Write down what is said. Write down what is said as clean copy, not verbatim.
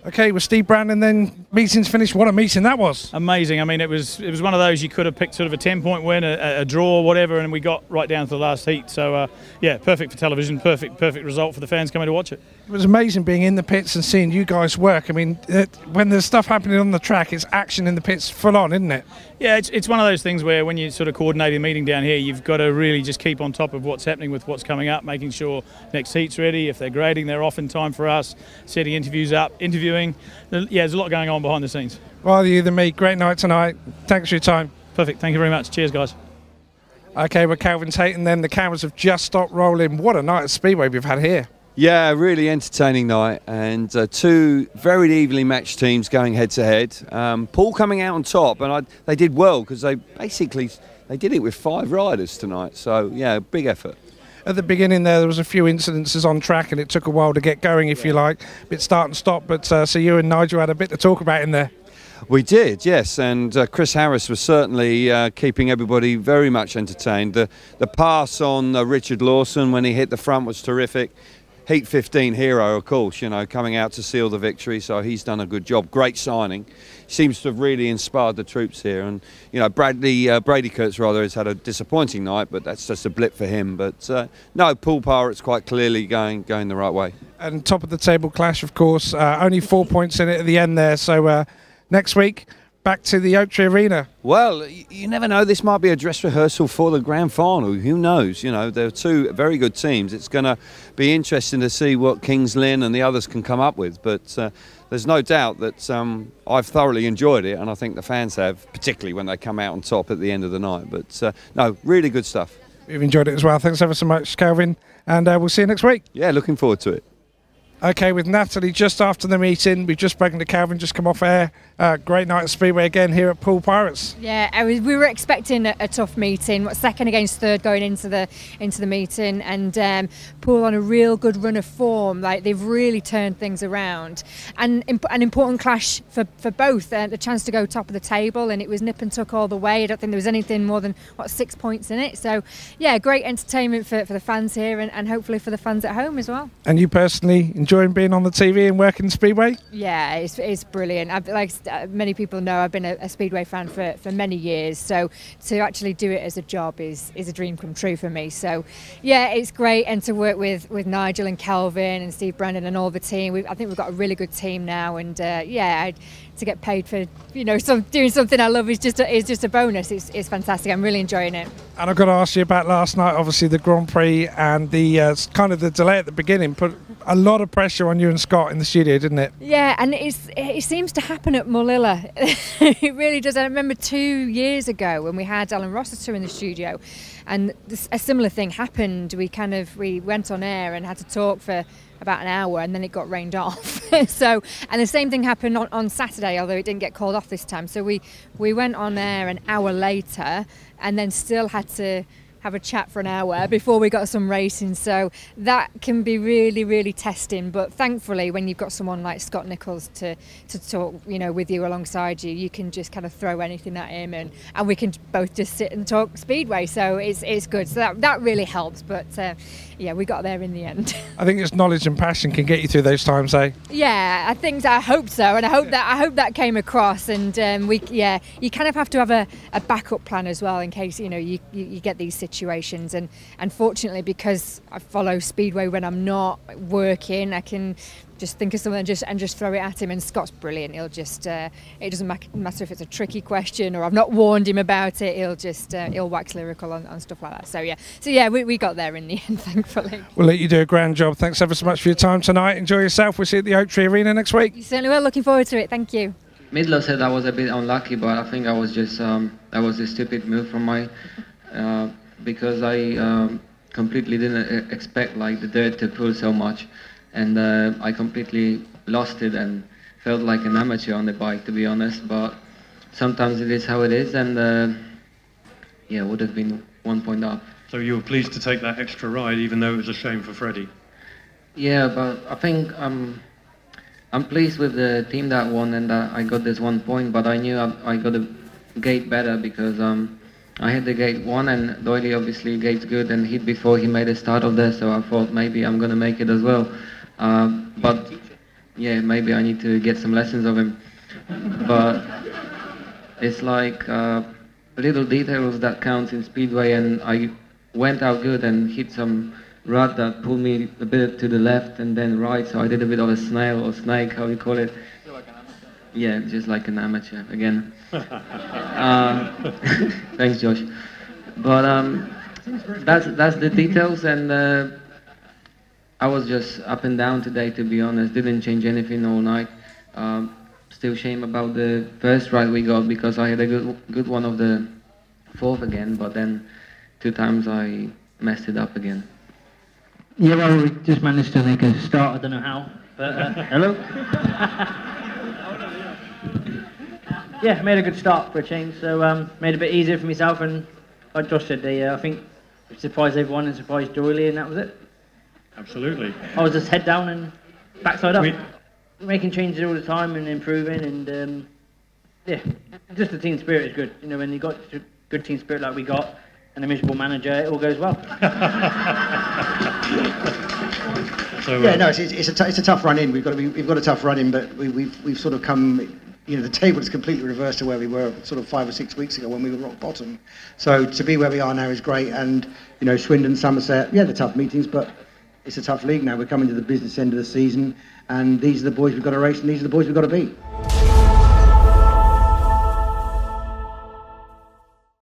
Okay, with Steve Brandon then, meeting's finished. What a meeting that was. Amazing. I mean, it was one of those you could have picked sort of a 10-point win, a draw, whatever, and we got right down to the last heat. So, yeah, perfect for television, perfect result for the fans coming to watch it. It was amazing being in the pits and seeing you guys work. I mean, when there's stuff happening on the track, it's action in the pits full on, isn't it? Yeah, it's one of those things where when you sort of coordinate a meeting down here, you've got to really just keep on top of what's happening with what's coming up, making sure next heat's ready. If they're grading, they're off in time for us, setting interviews up, interviewing. Yeah, there's a lot going on behind the scenes. Rather you than me. Great night tonight. Thanks for your time. Perfect. Thank you very much. Cheers, guys. Okay, we're Kelvin Tatum then. The cameras have just stopped rolling. What a night at Speedway we've had here. Yeah, really entertaining night, and two very evenly matched teams going head to head. Poole coming out on top, and they did well because they did it with 5 riders tonight. So yeah, big effort. At the beginning there was a few incidences on track, and it took a while to get going, if you like, a bit start and stop. But so you and Nigel had a bit to talk about in there. We did, yes, and Chris Harris was certainly keeping everybody very much entertained. The pass on Richard Lawson when he hit the front was terrific. Heat 15 hero, of course, you know, coming out to seal the victory, so he's done a good job. Great signing. Seems to have really inspired the troops here. And, you know, Brady Kurtz, rather, has had a disappointing night, but that's just a blip for him. But, no, Poole Pirates quite clearly going the right way. And top of the table clash, of course, only 4 points in it at the end there. So next week, back to the Oak Tree Arena. Well, you never know. This might be a dress rehearsal for the grand final. Who knows? You know, they're two very good teams. It's going to be interesting to see what Kings Lynn and the others can come up with. But there's no doubt that I've thoroughly enjoyed it, and I think the fans have, particularly when they come out on top at the end of the night. But no, really good stuff. We've enjoyed it as well. Thanks ever so much, Kelvin, and we'll see you next week. Yeah, looking forward to it. Okay, with Natalie just after the meeting. We've just spoken to Kelvin, just come off air. Great night at Speedway again here at Poole Pirates. Yeah, we were expecting a tough meeting. Second against third going into the meeting, and Poole on a real good run of form. Like, they've really turned things around, and an important clash for both. The chance to go top of the table, and it was nip and tuck all the way. I don't think there was anything more than 6 points in it. So yeah, great entertainment for the fans here, and hopefully for the fans at home as well. And you personally enjoying being on the TV and working Speedway? Yeah, it's brilliant. Like many people know, I've been a Speedway fan for many years, so to actually do it as a job is a dream come true for me. So yeah, it's great, and to work with Nigel and Kelvin and Steve Brandon and all the team. I think we've got a really good team now, and yeah, to get paid for, you know, doing something I love is just a bonus. It's fantastic. I'm really enjoying it. And I've got to ask you about last night. Obviously the Grand Prix and the kind of the delay at the beginning put a lot of pressure on you and Scott in the studio, didn't it? Yeah, and it seems to happen at Mullilla. It really does. I remember 2 years ago when we had Alan Rossiter in the studio, and a similar thing happened. We went on air and had to talk for about an hour, and then it got rained off. So, and the same thing happened on Saturday, although it didn't get called off this time. So we went on air an hour later, and then still had to have a chat for an hour before we got some racing. So that can be really, really testing. But thankfully, when you've got someone like Scott Nichols to talk, you know, with you alongside you, you can just kind of throw anything at him, and we can both just sit and talk Speedway. So it's good. So that really helps. But yeah, we got there in the end. I think it's knowledge and passion can get you through those times, eh? Yeah, I hope so, and I hope that came across. And you kind of have to have a backup plan as well in case, you know, you get these situations. And unfortunately, because I follow Speedway when I'm not working, I can just think of something and just throw it at him. And Scott's brilliant. He'll just it doesn't matter if it's a tricky question or I've not warned him about it. He'll wax lyrical on stuff like that. So yeah, we got there in the end, thankfully. We'll let you do a grand job. Thanks ever so much for your time tonight. Enjoy yourself. We'll see you at the Oak Tree Arena next week. You certainly will. Looking forward to it. Thank you. Midler said I was a bit unlucky, but I think I was just that was a stupid move from my because I completely didn't expect like the dirt to pull so much. And I completely lost it and felt like an amateur on the bike, to be honest. But sometimes it is how it is, and yeah, it would have been 1 point up. So you were pleased to take that extra ride, even though it was a shame for Freddie? Yeah, but I think I'm pleased with the team that won and that I got this 1 point. But I knew I got the gate better because I hit the gate 1, and Doyle obviously gate's good and hit before he made a start of there. So I thought maybe I'm gonna make it as well. But yeah, maybe I need to get some lessons of him. But it's like little details that count in Speedway, and I went out good and hit some rod that pulled me a bit to the left and then right, so I did a bit of a snail or snake, how you call it. Yeah, just like an amateur again. Thanks, Josh. But that's the details, and I was just up and down today, to be honest. Didn't change anything all night. Still shame about the first ride we got, because I had a good one of the fourth again, but then 2 times I messed it up again. Yeah, well, we just managed to make a start. I don't know how, but hello. Yeah, made a good start for a change, so made it a bit easier for myself, and like Josh said, I think surprised everyone and surprised Doyley, and that was it. Absolutely. I was just head down and backside up, making changes all the time and improving, and yeah, just the team spirit is good. You know, when you got good team spirit like we got, and a miserable manager, it all goes well. So, yeah, no, it's a tough run in. We've got a tough run in, but we've sort of come. You know, the table is completely reversed to where we were sort of 5 or 6 weeks ago when we were rock bottom. So to be where we are now is great. And you know, Swindon, Somerset, yeah, they're tough meetings, but it's a tough league now. We're coming to the business end of the season, and these are the boys we've got to race, and these are the boys we've got to beat.